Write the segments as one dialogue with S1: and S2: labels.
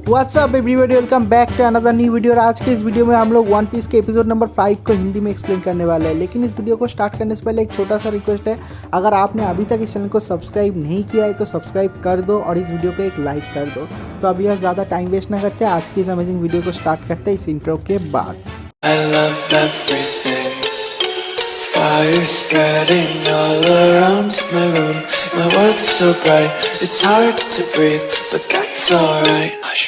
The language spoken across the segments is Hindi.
S1: WhatsApp everybody, welcome back to another new video. और आज के इस वीडियो में हम लोग वन पीस के एपिसोड नंबर 5 को हिंदी में एक्सप्लेन करने वाले हैं। लेकिन इस वीडियो को स्टार्ट करने से पहले एक छोटा सा रिक्वेस्ट है, अगर आपने अभी तक इस चैनल को सब्सक्राइब नहीं किया है तो सब्सक्राइब कर दो और इस वीडियो को एक लाइक कर दो। तो अभी यह ज़्यादा टाइम वेस्ट ना करते, आज की इस अमेजिंग वीडियो को स्टार्ट करते हैं इस इंट्रो के बाद।
S2: I love everything. Fire spreading all around my room. My world's so bright, it's hard to breathe, but that's alright. Hush.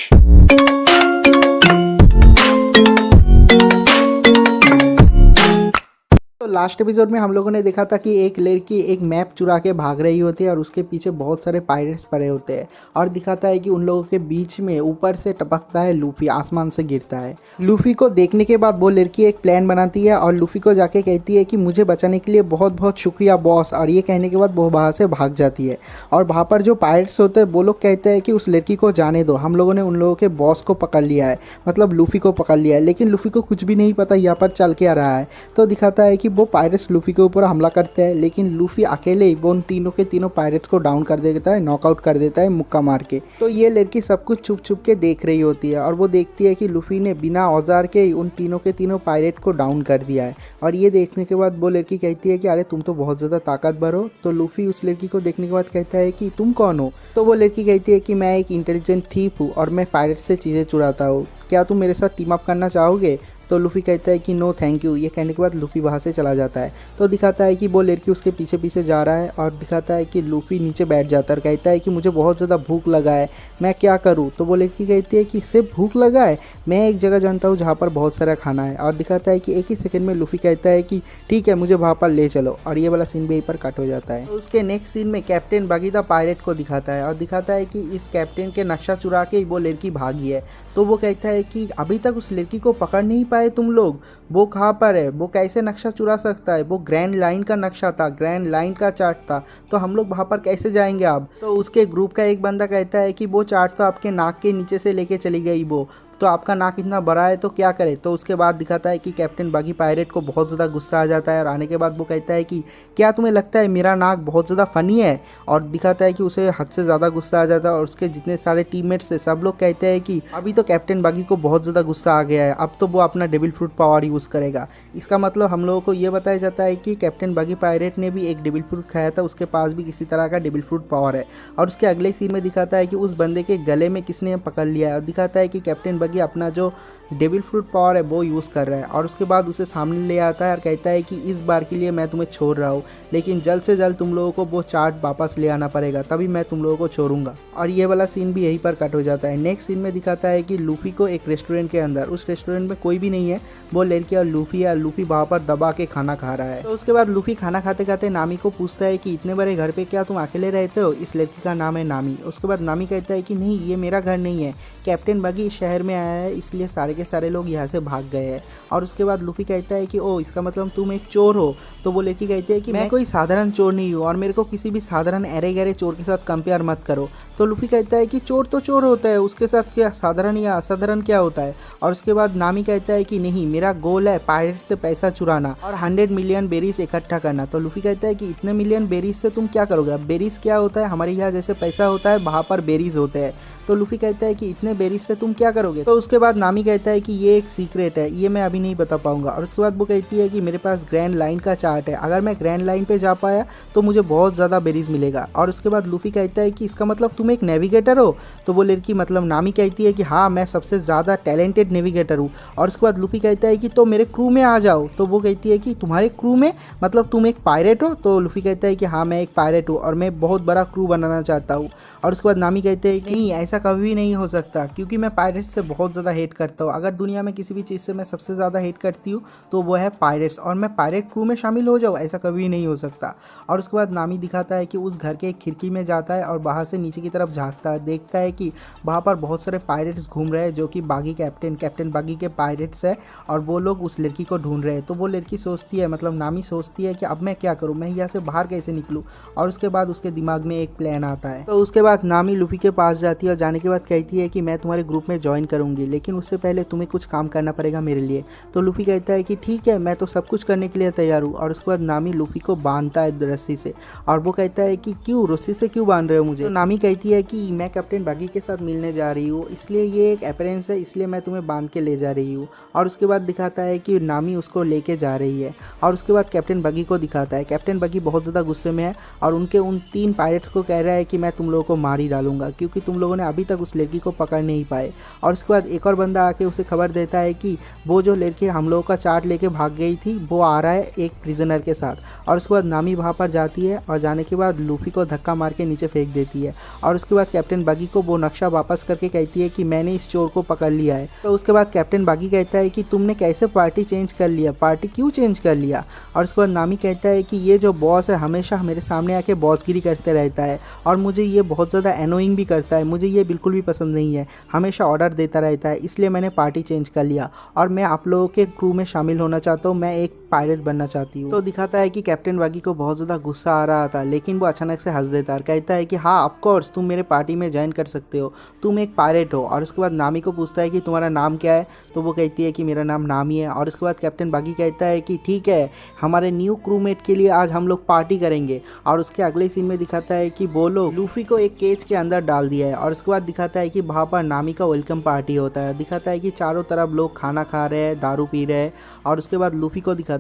S1: Last episode में हम लोगों ने देखा था कि एक लड़की एक मैप चुरा के भाग रही होती है और उसके पीछे बहुत सारे पायरेट्स पड़े होते हैं और दिखाता है कि उन लोगों के बीच में ऊपर से टपकता है लूफी, आसमान से गिरता है। लूफी को देखने के बाद वो लड़की एक प्लान बनाती है और लूफी को जाके कहती है कि मुझे बचाने के लिए बहुत बहुत शुक्रिया बॉस। और ये कहने के बाद वो वहाँ से भाग जाती है और वहाँ पर जो पायरेट्स होते हैं वो लोग कहते हैं कि उस लड़की को जाने दो, हम लोगों ने उन लोगों के बॉस को पकड़ लिया है, मतलब लूफी को पकड़ लिया है। लेकिन लूफी को कुछ भी नहीं पता यहाँ पर चल के आ रहा है। तो दिखाता है कि वो पायरेट्स लूफी के ऊपर हमला करते हैं, लेकिन लूफी अकेले ही वो उन तीनों के तीनों पायरेट्स को डाउन कर देता है, नॉकआउट कर देता है मुक्का मार के। तो ये लड़की सब कुछ छुप छुप के देख रही होती है और वो देखती है कि लूफी ने बिना औजार के ही उन तीनों के तीनों पायरेट को डाउन कर दिया है। और ये देखने के बाद वो लड़की कहती है कि अरे तुम तो बहुत ज़्यादा ताकतवर हो। तो लूफी उस लड़की को देखने के बाद कहता है कि तुम कौन हो। तो वो लड़की कहती है कि मैं एक इंटेलिजेंट थीफ हूँ और मैं पायरेट से चीज़ें चुराता हूँ, क्या तुम मेरे साथ टीम अप करना चाहोगे। तो लूफी कहता है कि नो थैंक यू। ये कहने के बाद लूफी वहाँ से चला जाता है। तो दिखाता है कि वो लड़की उसके पीछे पीछे जा रहा है और दिखाता है कि लूफी नीचे बैठ जाता है और कहता है कि मुझे बहुत ज़्यादा भूख लगा है, मैं क्या करूँ। तो वो लड़की कहती है कि सिर्फ भूख लगा है, मैं एक जगह जानता हूँ जहाँ पर बहुत सारा खाना है। और दिखाता है कि एक ही सेकंड में लूफी कहता है कि ठीक है मुझे वहाँ पर ले चलो। और ये वाला सीन भी यहीं पर कट हो जाता है। तो उसके नेक्स्ट सीन में कैप्टन बगी द पायरेट को दिखाता है और दिखाता है कि इस कैप्टन के नक्शा चुरा के वो लड़की भागी है। तो वो कहता है कि अभी तक उस लड़की को पकड़ नहीं पाए तुम लोग, वो कहाँ पर है, वो कैसे नक्शा चुरा सकता है, वो ग्रैंड लाइन का नक्शा था, ग्रैंड लाइन का चार्ट था, तो हम लोग वहाँ पर कैसे जाएंगे अब। तो उसके ग्रुप का एक बंदा कहता है कि वो चार्ट तो आपके नाक के नीचे से लेके चली गई वो, तो आपका नाक इतना बड़ा है तो क्या करे। तो उसके बाद दिखाता है कि कैप्टन बगी पायरेट को बहुत ज़्यादा गुस्सा आ जाता है और आने के बाद वो कहता है कि क्या तुम्हें लगता है मेरा नाक बहुत ज़्यादा फ़नी है। और दिखाता है कि उसे हद से ज़्यादा गुस्सा आ जाता है और उसके जितने सारे टीममेट्स थे सब लोग कहते हैं कि अभी तो कैप्टन बगी को बहुत ज़्यादा गुस्सा आ गया है, अब तो वो अपना डेविल फ्रूट पावर यूज़ करेगा। इसका मतलब हम लोगों को ये बताया जाता है कि कैप्टन बगी पायरेट ने भी एक डेविल फ्रूट खाया था, उसके पास भी किसी तरह का डेविल फ्रूट पावर है। और उसके अगले सीन में दिखाता है कि उस बंदे के गले में किसने पकड़ लिया है और दिखाता है कि कैप्टन बगी अपना जो डेविल फ्रूट पावर है वो यूज़ कर रहा है। और उसके बाद उसे सामने ले आता है और कहता है कि इस बार के लिए मैं तुम्हें छोड़ रहा हूँ, लेकिन जल्द से जल्द तुम लोगों को वो चार्ट वापस ले आना पड़ेगा, तभी मैं तुम लोगों को छोड़ूंगा। और ये वाला सीन भी यहीं पर कट हो जाता है। नेक्स्ट सीन में दिखाता है कि लूफी को एक रेस्टोरेंट के अंदर, उस रेस्टोरेंट में कोई भी नहीं है, वो लड़की और लूफी है, लूफी वहाँ पर दबा के खाना खा रहा है। तो उसके बाद लूफी खाना खाते खाते नामी को पूछता है कि इतने बड़े घर पे क्या तुम अकेले रहते हो। इस लड़की का नाम है नामी। उसके बाद नामी कहता है कि नहीं ये मेरा घर नहीं है, कैप्टन बगी इस शहर में आया है इसलिए सारे के सारे लोग यहाँ से भाग गए हैं। और उसके बाद लूफी कहता है कि ओ इसका मतलब तुम एक चोर हो। तो वो लड़की कहती है कि मैं कोई साधारण चोर नहीं हूँ और मेरे को किसी भी साधारण अरे गहरे चोर के साथ कंपेयर मत करो। तो लूफी कहता है कि चोर तो चोर होता है, उसके साथ क्या साधारण या असाधारण क्या होता है। और उसके बाद नामी कहता है कि नहीं मेरा गोल है पायरेट से पैसा चुराना और 100 मिलियन बेरीज इकट्ठा करना। तो लूफी कहता है कि इतने मिलियन बेरीज से तुम क्या करोगे। अब बेरीज क्या होता है, हमारे यहाँ जैसे पैसा होता है वहाँ पर बेरीज होते हैं। तो लूफी कहता है कि इतने बेरीज से तुम क्या करोगे। तो उसके बाद नामी कहता है कि ये एक सीक्रेट है, ये मैं अभी नहीं बता पाऊंगा। और उसके बाद वो कहती है कि मेरे पास ग्रैंड लाइन का चार्ट है, अगर मैं ग्रैंड लाइन पे जा पाया तो मुझे बहुत ज़्यादा बेरीज मिलेगा। और उसके बाद लूफी कहता है कि इसका मतलब तुम एक नेविगेटर हो। तो वो लड़की मतलब नामी कहती है कि हाँ मैं सबसे ज़्यादा टैलेंटेड नेविगेटर हूँ। और उसके बाद लूफी कहता है कि तो मेरे क्रू में आ जाओ। तो वो कहती है कि तुम्हारे क्रू में मतलब तुम एक पायरेट हो। तो लूफी कहता है कि हाँ मैं एक पायरेट हूँ और मैं बहुत बड़ा क्रू बनाना चाहता हूँ। और उसके बाद नामी कहते हैं कि नहीं ऐसा कभी नहीं हो सकता, क्योंकि मैं पायरेट से बहुत ज़्यादा हेट करता हूँ। अगर दुनिया में किसी भी चीज़ से मैं सबसे ज़्यादा हेट करती हूँ तो वो है पायरेट्स, और मैं पायरेट क्रू में शामिल हो जाऊँ ऐसा कभी नहीं हो सकता। और उसके बाद नामी दिखाता है कि उस घर के एक खिड़की में जाता है और बाहर से नीचे की तरफ झांकता है, देखता है कि वहाँ पर बहुत सारे पायरेट्स घूम रहे हैं जो कि बागी कैप्टन बागी के पायरेट्स है और वो लोग उस लड़की को ढूंढ रहे हैं। तो वो लड़की सोचती है मतलब नामी सोचती है कि अब मैं क्या करूँ, मैं यहाँ से बाहर कैसे निकलूँ। और उसके बाद उसके दिमाग में एक प्लान आता है। तो उसके बाद नामी लूफी के पास जाती है और जाने के बाद कहती है कि मैं तुम्हारे ग्रुप में ज्वाइन करूँगी। लूँगी, लेकिन उससे पहले तुम्हें कुछ काम करना पड़ेगा मेरे लिए। तो लूफी कहता है कि ठीक है, मैं तो सब कुछ करने के लिए तैयार हूँ। और उसके बाद नामी लूफी को बांधता है रस्सी से, और वो कहता है कि क्यों, रस्सी से क्यों बांध रहे हो मुझे। तो नामी कहती है कि मैं कैप्टन बगी के साथ मिलने जा रही हूँ, इसलिए ये एक अपीयरेंस है, इसलिए मैं तुम्हें बांध के ले जा रही हूँ। और उसके बाद दिखाता है कि नामी उसको लेके जा रही है। और उसके बाद कैप्टन बगी को दिखाता है। कैप्टन बगी बहुत ज़्यादा गुस्से में है और उनके उन 3 पायरेट्स को कह रहा है कि मैं तुम लोगों को मार ही डालूंगा, क्योंकि तुम लोगों ने अभी तक उस लड़की को पकड़ नहीं पाए। और उसके बाद एक और बंदा आके उसे खबर देता है कि वो जो लड़की हम लोगों का चार्ट लेके भाग गई थी, वो आ रहा है एक प्रिजनर के साथ। और उसके बाद नामी वहाँ पर जाती है और जाने के बाद लूफी को धक्का मार के नीचे फेंक देती है। और उसके बाद कैप्टन बागी को वो नक्शा वापस करके कहती है कि मैंने इस चोर को पकड़ लिया है। तो उसके बाद कैप्टन बागी कहता है कि तुमने कैसे पार्टी चेंज कर लिया, पार्टी क्यों चेंज कर लिया। और उसके बाद नामी कहता है कि ये जो बॉस है हमेशा मेरे सामने आके बॉसगिरी करते रहता है और मुझे ये बहुत ज़्यादा एनोइंग भी करता है, मुझे ये बिल्कुल भी पसंद नहीं है, हमेशा ऑर्डर देता रहता है, इसलिए मैंने पार्टी चेंज कर लिया और मैं आप लोगों के क्रू में शामिल होना चाहता हूँ, मैं एक पायलट बनना चाहती हूँ। तो दिखाता है कि कैप्टन बागी को बहुत ज़्यादा गुस्सा आ रहा था, लेकिन वो अचानक से हंस देता है और कहता है कि हाँ ऑफ कोर्स तुम मेरे पार्टी में ज्वाइन कर सकते हो, तुम एक पायलट हो। और उसके बाद नामी को पूछता है कि तुम्हारा नाम क्या है, तो वो कहती है कि मेरा नाम नामी है। और उसके बाद कैप्टन बागी कहता है कि ठीक है, हमारे न्यू क्रूमेट के लिए आज हम लोग पार्टी करेंगे। और उसके अगले सीन में दिखाता है कि वो लोग लूफी को एक केज के अंदर डाल दिया है। और उसके बाद दिखाता है कि वहाँ पर नामी का वेलकम पार्टी होता है। दिखाता है कि चारों तरफ लोग खाना खा रहे हैं, दारू पी रहे हैं। और उसके बाद लूफी को दिखाता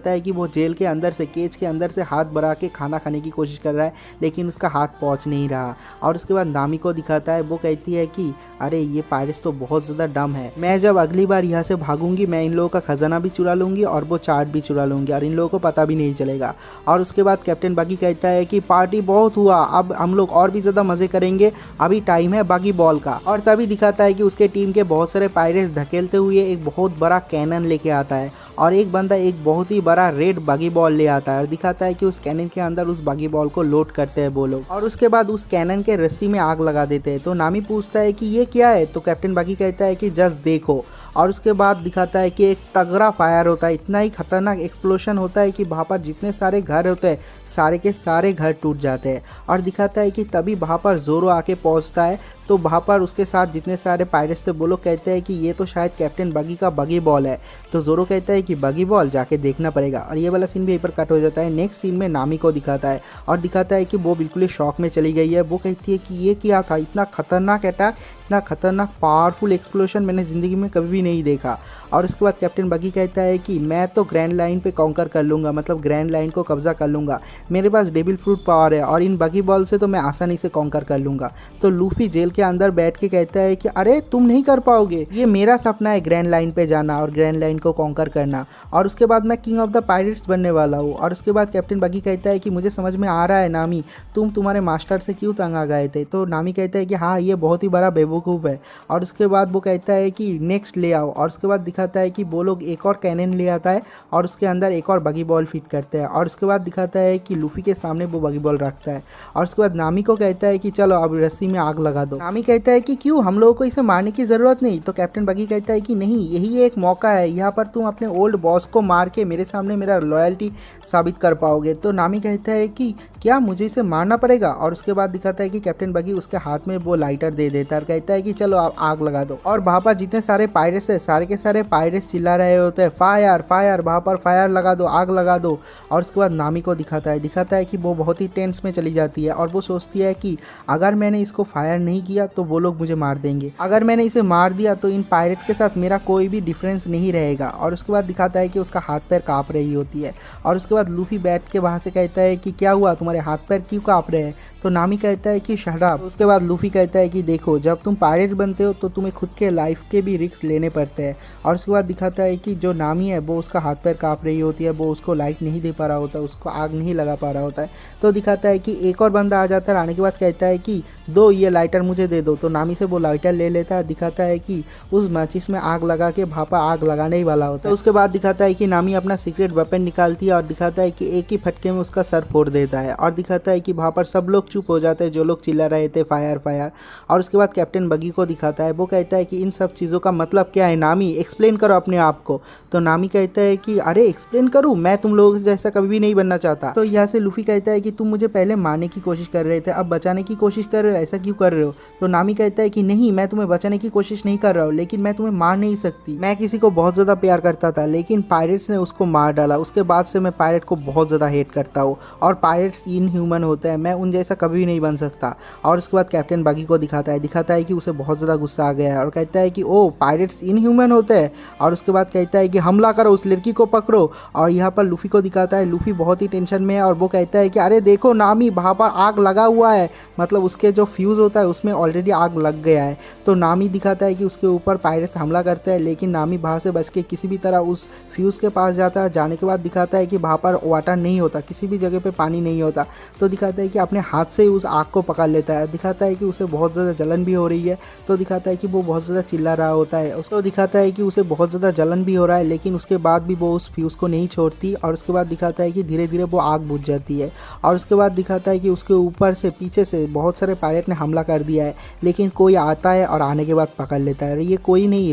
S1: है कि वो जेल के अंदर से, केज के अंदर से हाथ बढ़ा के खाना खाने की कोशिश कर रहा है, लेकिन उसका हाथ पहुंच नहीं रहा। और उसके बाद नामी को दिखाता है, वो कहती है कि अरे ये पायरेट्स तो बहुत ज़्यादा डम है, मैं जब अगली बार यहाँ से भागूंगी मैं इन लोगों का खजाना भी चुरा लूँगी और वो चार्ट भी चुरा लूँगी और इन लोगों को पता भी नहीं चलेगा। और उसके बाद कैप्टन बागी कहता है कि पार्टी बहुत हुआ, अब हम लोग और भी ज़्यादा मज़े करेंगे, अभी टाइम है बागी बॉल का। और तभी दिखाता है कि उसके टीम के बहुत सारे पायरेट्स धकेलते हुए एक बहुत बड़ा कैनन लेके आता है और एक बंदा एक बहुत ही बड़ा रेड बागी बॉल ले आता है और दिखाता है कि उस कैनन के अंदर उस बागी बॉल को लोड करते हैं वो लोग। और उसके बाद उस कैनन के रस्सी में आग लगा देते हैं। तो नामी पूछता है कि ये क्या है, तो कैप्टन बागी कहता है कि जस्ट देखो। और उसके बाद दिखाता है कि एक तगड़ा फायर होता है, इतना ही खतरनाक एक्सप्लोशन होता है कि वहाँ पर जितने सारे घर होते हैं सारे के सारे घर टूट जाते हैं। और दिखाता है कि तभी वहाँ पर जोरो आके पहुँचता है, तो वहाँ पर उसके साथ जितने सारे पायरेट्स थे वो लोग कहते हैं कि ये तो शायद कैप्टन बागी का बगी बॉल है। तो जोरो कहता है कि बगी बॉल जाके देखना पड़ेगा। और ये वाला सीन भी यहीं पर कट हो जाता है। नेक्स्ट सीन में नामी को दिखाता है और दिखाता है कि वो बिल्कुल ही शॉक में चली गई है। वो कहती है कि ये क्या था, इतना खतरनाक अटैक, इतना खतरनाक पावरफुल एक्सप्लोशन मैंने ज़िंदगी में कभी भी नहीं देखा। और उसके बाद कैप्टन बगी कहता है कि मैं तो ग्रैंड लाइन पे कॉन्कर कर लूँगा, मतलब ग्रैंड लाइन को कब्जा कर लूँगा, मेरे पास डेविल फ्रूट पावर है और इन बगी बॉल से तो मैं आसानी से कॉन्कर कर लूँगा। तो लूफी जेल के अंदर बैठ के कहता है कि अरे तुम नहीं कर पाओगे, ये मेरा सपना है ग्रैंड लाइन पे जाना और ग्रैंड लाइन को कॉन्कर करना, और उसके बाद मैं किंग ऑफ द पायरेट्स बनने वाला हूँ। और उसके बाद कैप्टन बगी कहता है कि मुझे समझ में आ रहा है नामी, तुम तुम्हारे मास्टर से क्यों तंग आ गए थे। तो नामी कहता है कि हाँ ये बहुत ही बड़ा बेवकूफ़ है। और उसके बाद वो कहता है कि नेक्स्ट ले आओ। और उसके बाद दिखाता है कि वो लोग एक और कैनन ले आता है और उसके अंदर एक और बगी बॉल फिट करते हैं। और उसके बाद दिखाता है कि लूफी के सामने वो बगी बॉल रखता है और उसके बाद नामी को कहता है कि चलो अब रस्सी में आग लगा दो। नामी कहता है कि क्यों, हम लोगों को इसे मारने की ज़रूरत नहीं। तो कैप्टन बगी कहता है कि नहीं, यही एक मौका है, यहाँ पर तुम अपने ओल्ड बॉस को मार के मेरे सामने मेरा लॉयल्टी साबित कर पाओगे। तो नामी कहता है कि क्या मुझे इसे मारना पड़ेगा। और उसके बाद दिखाता है कि कैप्टन बगी उसके हाथ में वो लाइटर दे देता है और कहता है कि चलो आप आग लगा दो। और वहाँ पर जितने सारे पायरेट्स है सारे के सारे पायरेट्स चिल्ला रहे होते हैं फायर फायर, वहाँ पर फायर लगा दो, आग लगा दो। और उसके बाद नामी को दिखाता है कि वो बहुत ही टेंस में चली जाती है और वो सोचती है कि अगर मैंने इसको फायर नहीं किया तो वो लोग मुझे मार देंगे, अगर मैंने इसे मार दिया तो इन पायरेट के साथ मेरा कोई भी डिफरेंस नहीं रहेगा। और उसके बाद दिखाता है कि उसका हाथ पैर काँप रही होती है। और उसके बाद लूफी बैठ के वहाँ से कहता है कि क्या हुआ, तुम्हारे हाथ पैर क्यों काँप रहे हैं। तो नामी कहता है कि शराब। उसके बाद लूफी कहता है कि देखो जब तुम पायरेट बनते हो तो तुम्हें खुद के लाइफ के भी रिस्क लेने पड़ते हैं। और उसके बाद दिखाता है कि जो नामी है वो उसका हाथ पैर काँप रही होती है, वो उसको लाइट नहीं दे पा रहा होता है, उसको आग नहीं लगा पा रहा होता है। तो दिखाता है कि एक और बंदा आ जाता है, आने के बाद कहता है कि दो ये लाइटर मुझे दे दो। तो नामी से वो लाइटर ले लेता है। दिखाता है कि उस माचिस में आग लगा के भापा आग लगाने ही वाला होता है। तो उसके बाद दिखाता है कि नामी अपना सीक्रेट वेपन निकालती है और दिखाता है कि एक ही फटके में उसका सर फोड़ देता है। और दिखाता है कि वहाँ पर सब लोग चुप हो जाते हैं जो लोग चिल्ला रहे थे फायर फायर। और उसके बाद कैप्टन बगी को दिखाता है, वो कहता है कि इन सब चीज़ों का मतलब क्या है, नामी एक्सप्लेन करो अपने आप को। तो नामी कहता है कि अरे एक्सप्लेन करूँ, मैं तुम लोगों जैसा कभी भी नहीं बनना चाहता। तो यहाँ से लूफी कहता है कि तुम मुझे पहले मारने की कोशिश कर रहे थे, अब बचाने की कोशिश कर रहे हो, ऐसा क्यों कर रहे हो। तो नामी कहता है कि नहीं, मैं तुम्हें बचाने की कोशिश नहीं कर रहा हूँ, लेकिन मैं तुम्हें मार नहीं सकती। मैं किसी को बहुत ज़्यादा प्यार करता था, लेकिन पायरेट्स ने उसको मार डाला, उसके बाद से मैं पायरेट को बहुत ज़्यादा हेट करता हूँ। और पायरेट्स इनह्यूमन होते हैं, मैं उन जैसा कभी भी नहीं बन सकता। और उसके बाद कैप्टन बगी को दिखाता है कि उसे बहुत ज़्यादा गुस्सा आ गया है और कहता है कि ओ पायरेट्स इनह्यूमन होते हैं। और उसके बाद कहता है कि हमला करो, उस लड़की को पकड़ो। और यहाँ पर लूफी को दिखाता है, लूफी बहुत ही टेंशन में है और वो कहता है कि अरे देखो नामी, वहाँ पर आग लगा हुआ है, मतलब उसके जो फ्यूज़ होता है उसमें ऑलरेडी आग लग गया है। तो नामी दिखाता है कि उसके ऊपर पायरेट्स हमला करते हैं, लेकिन नामी वहाँ से बच के किसी भी तरह उस फ्यूज़ के पास जाता है। जाने के बाद दिखाता है कि वहाँ पर वाटर नहीं होता, किसी भी जगह पे पानी नहीं होता। तो दिखाता है कि अपने हाथ से ही उस आग को पकड़ लेता है। दिखाता है कि उसे बहुत ज़्यादा जलन भी हो रही है। तो दिखाता है कि वो बहुत ज़्यादा चिल्ला रहा होता है। उसको दिखाता है कि उसे बहुत ज़्यादा जलन भी हो रहा है, लेकिन उसके बाद भी वो उस फ्यूज़ को नहीं छोड़ती। और उसके बाद दिखाता है कि धीरे धीरे वो आग बुझ जाती है। और उसके बाद दिखाता है कि उसके ऊपर से पीछे से बहुत सारे पायरेट ने हमला कर दिया है, लेकिन कोई आता है और आने के बाद पकड़ लेता है। ये कोई नहीं,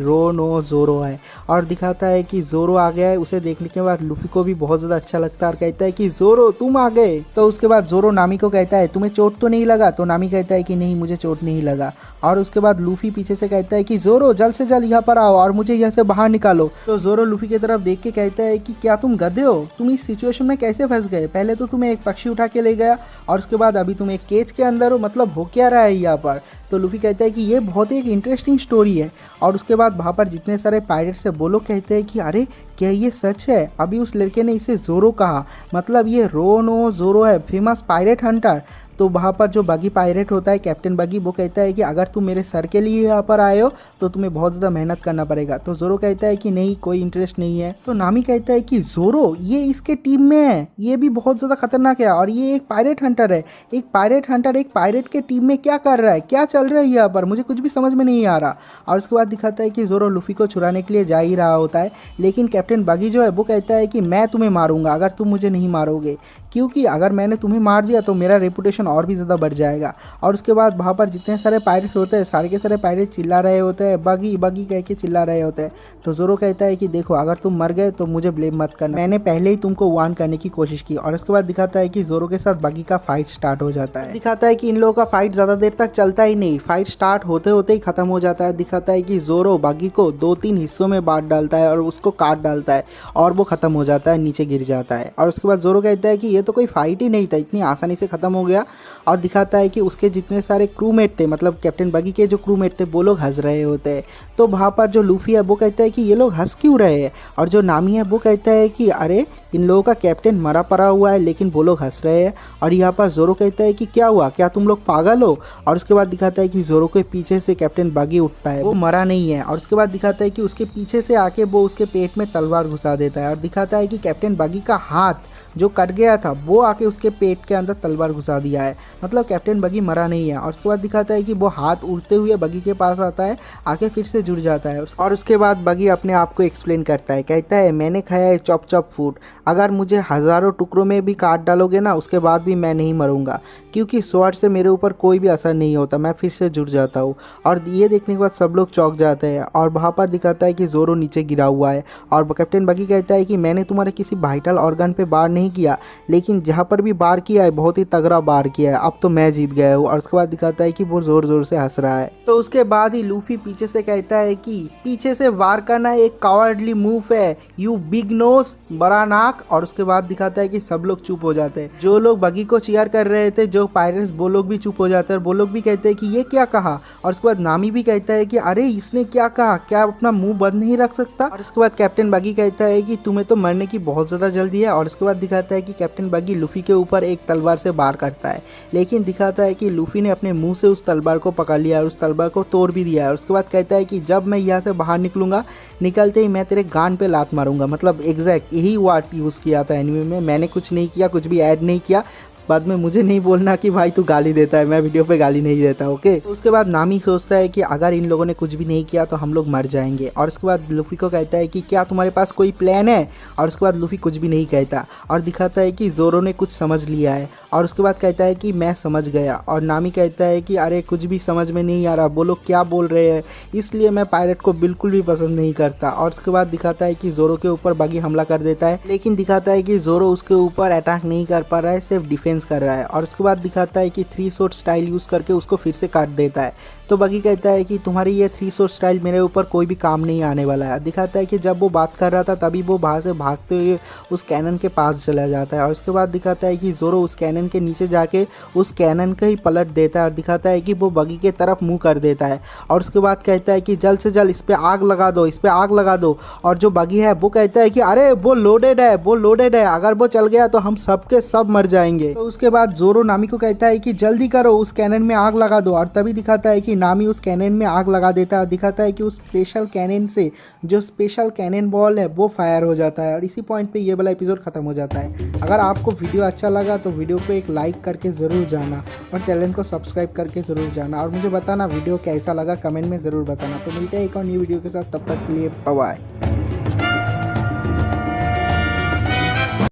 S1: ज़ोरो है। और दिखाता है कि ज़ोरो आ गया है। उसे देखने के बाद लूफी को भी बहुत ज़्यादा अच्छा लगता है और कहता है कि ज़ोरो तुम आ गए। तो उसके बाद ज़ोरो नामी को कहता है तुम्हें चोट तो नहीं लगा। तो नामी कहता है कि नहीं, मुझे चोट नहीं लगा। और उसके बाद लूफी पीछे से कहता है कि ज़ोरो जल्द से जल्द यहाँ पर आओ और मुझे यहाँ से बाहर निकालो। तो ज़ोरो लूफी की तरफ देख के कहता है कि क्या तुम गधे हो, तुम इस सिचुएशन में कैसे फंस गए। पहले तो तुम्हें एक पक्षी उठा के ले गया और उसके बाद अभी तुम एक केज के अंदर हो, मतलब हो क्या रहा है यहाँ पर। तो लूफी कहता है कि ये बहुत ही एक इंटरेस्टिंग स्टोरी है। और उसके बाद वहाँ पर जितने सारे पायरेट्स है वो लोग कहते हैं कि अरे क्या ये सच है, अभी उस लड़के ने इसे ज़ोरो कहा, मतलब ये ज़ोरो है, फेमस पायरेट हंटर। तो वहाँ पर जो बगी पायरेट होता है कैप्टन बगी, वो कहता है कि अगर तुम मेरे सर के लिए यहाँ पर आए हो तो तुम्हें बहुत ज़्यादा मेहनत करना पड़ेगा। तो ज़ोरो कहता है कि नहीं, कोई इंटरेस्ट नहीं है। तो नामी कहता है कि ज़ोरो ये इसके टीम में है, ये भी बहुत ज़्यादा खतरनाक है और ये एक पायरेट हंटर है। एक पायरेट हंटर एक पायरेट के टीम में क्या कर रहा है, क्या चल रहा है यहाँ पर, मुझे कुछ भी समझ में नहीं आ रहा। और उसके बाद दिखाता है कि ज़ोरो लूफी को छुड़ाने के लिए जा ही रहा होता है, लेकिन कैप्टन बगी जो है वो कहता है कि मैं तुम्हें मारूंगा अगर तुम मुझे नहीं मारोगे, क्योंकि अगर मैंने तुम्हें मार दिया तो मेरा रेपुटेशन और भी ज़्यादा बढ़ जाएगा। और उसके बाद वहाँ पर जितने सारे पायरेट होते हैं सारे के सारे पायरेट चिल्ला रहे होते हैं, बगी बगी कह के चिल्ला रहे होते हैं। तो ज़ोरो कहता है कि देखो अगर तुम मर गए तो मुझे ब्लेम मत करना, मैंने पहले ही तुमको वार्न करने की कोशिश की। और उसके बाद दिखाता है कि ज़ोरो के साथ बगी का फाइट स्टार्ट हो जाता है। दिखाता है कि इन लोगों का फाइट ज़्यादा देर तक चलता ही नहीं, फाइट स्टार्ट होते होते ही खत्म हो जाता है। दिखाता है कि ज़ोरो बगी को 2-3 हिस्सों में बांट डालता है और उसको काट डालता है और वो खत्म हो जाता है, नीचे गिर जाता है। और उसके बाद ज़ोरो कहता है कि ये तो कोई फाइट ही नहीं था, इतनी आसानी से खत्म हो गया। और दिखाता है कि उसके जितने सारे क्रूमेट थे, मतलब कैप्टन बगी के जो क्रूमेट थे वो लोग हंस रहे होते हैं। तो वहाँ पर जो लूफी है वो कहता है कि ये लोग हंस क्यों रहे हैं। और जो नामी है वो कहता है कि अरे इन लोगों का कैप्टन मरा पड़ा हुआ है लेकिन वो लोग हंस रहे हैं। और यहाँ पर ज़ोरो कहता है कि क्या हुआ, क्या तुम लोग पागल हो। और उसके बाद दिखाता है कि ज़ोरो के पीछे से कैप्टन बगी उठता है, वो मरा नहीं है। और उसके बाद दिखाता है कि उसके पीछे से आके वो उसके पेट में तलवार घुसा देता है। और दिखाता है कि कैप्टन बगी का हाथ जो कट गया था वो आके उसके पेट के अंदर तलवार घुसा दिया है, मतलब कैप्टन बगी मरा नहीं है। और उसके बाद दिखाता है कि वो हाथ उड़ते हुए बगी के पास आता है, आके फिर से जुड़ जाता है। और उसके बाद बगी अपने आप को एक्सप्लेन करता है, कहता है मैंने खाया है चॉप चॉप फूड, अगर मुझे हज़ारों टुकड़ों में भी काट डालोगे ना उसके बाद भी मैं नहीं मरूंगा, क्योंकि स्वॉर्ड से मेरे ऊपर कोई भी असर नहीं होता, मैं फिर से जुड़ जाता हूँ। और ये देखने के बाद सब लोग चौंक जाते हैं। और वहाँ पर दिखाता है कि ज़ोरो नीचे गिरा हुआ है। और कैप्टन बगी कहता है कि मैंने तुम्हारे किसी वाइटल ऑर्गन पे वार नहीं किया, लेकिन जहाँ पर भी वार किया है बहुत ही तगड़ा वार किया है, अब तो मैं जीत गया हूँ। और उसके बाद दिखाता है कि वो ज़ोर ज़ोर से हंस रहा है। तो उसके बाद ही लूफी पीछे से कहता है कि पीछे से वार करना एक कावर्डली मूव है, यू बिग नोज, बड़ा नाक। और उसके बाद दिखाता है कि सब लोग चुप हो जाते हैं, जो लोग बगी को चीयर कर रहे थे, जो पायरेट्स, वो लोग भी चुप हो जाते हैं। और वो लोग भी कहते हैं कि ये क्या कहा। और उसके बाद नामी भी कहता है कि अरे इसने क्या कहा, क्या अपना मुंह बंद नहीं रख सकता। और उसके बाद कैप्टन बगी कहता है कि तुम्हें तो मरने की बहुत ज़्यादा जल्दी है। और उसके बाद दिखाता है कि कैप्टन बगी लूफी के ऊपर एक तलवार से वार करता है, लेकिन दिखाता है कि लूफी ने अपने मुंह से उस तलवार को पकड़ लिया और उस तलवार को तोड़ भी दिया है। और उसके बाद कहता है कि जब मैं यहाँ से बाहर निकलूंगा, निकलते ही मैं तेरे गान पे लात मारूंगा, मतलब एग्जैक्ट यही वर्ड यूज़ किया था एनिमे में, मैंने कुछ नहीं किया, कुछ भी ऐड नहीं किया, बाद में मुझे नहीं बोलना कि भाई तू गाली देता है, मैं वीडियो पे गाली नहीं देता, ओके। तो उसके बाद नामी सोचता है कि अगर इन लोगों ने कुछ भी नहीं किया तो हम लोग मर जाएंगे। और उसके बाद लूफी को कहता है कि क्या तुम्हारे पास कोई प्लान है। और उसके बाद लूफी कुछ भी नहीं कहता और दिखाता है कि जोरो ने कुछ समझ लिया है। और उसके बाद कहता है कि मैं समझ गया। और नामी कहता है कि अरे कुछ भी समझ में नहीं आ रहा, बोलो क्या बोल रहे हैं, इसलिए मैं पायरेट को बिल्कुल भी पसंद नहीं करता। और उसके बाद दिखाता है कि जोरो के ऊपर बगी हमला कर देता है, लेकिन दिखाता है कि जोरो उसके ऊपर अटैक नहीं कर पा रहा है, सिर्फ डिफेंस कर रहा है। और उसके बाद दिखाता है कि 3 शॉट स्टाइल यूज़ करके उसको फिर से काट देता है। तो बगी कहता है कि तुम्हारी ये 3 शॉट स्टाइल मेरे ऊपर कोई भी काम नहीं आने वाला है। दिखाता है कि जब वो बात कर रहा था तभी वो वहाँ से भागते हुए उस कैनन के पास चला जाता है। और उसके बाद दिखाता है कि जोरो उस कैनन के नीचे जाके उस कैनन को ही पलट देता है और दिखाता है कि वो बगी के तरफ मुँह कर देता है। और उसके बाद कहता है कि जल्द से जल्द इस पर आग लगा दो, इस पर आग लगा दो। और जो बगी है वो कहता है कि अरे वो लोडेड है, वो लोडेड है, अगर वो चल गया तो हम सब के सब मर जाएंगे। तो उसके बाद जोरो नामी को कहता है कि जल्दी करो, उस कैनन में आग लगा दो। और तभी दिखाता है कि नामी उस कैनन में आग लगा देता है और दिखाता है कि उस स्पेशल कैनन से जो स्पेशल कैनन बॉल है वो फायर हो जाता है। और इसी पॉइंट पे ये वाला एपिसोड खत्म हो जाता है। अगर आपको वीडियो अच्छा लगा तो वीडियो को एक लाइक करके ज़रूर जाना और चैनल को सब्सक्राइब करके ज़रूर जाना और मुझे बताना वीडियो कैसा लगा, कमेंट में ज़रूर बताना। तो मिलते हैं एक और न्यू वीडियो के साथ, तब तक के लिए बाय बाय।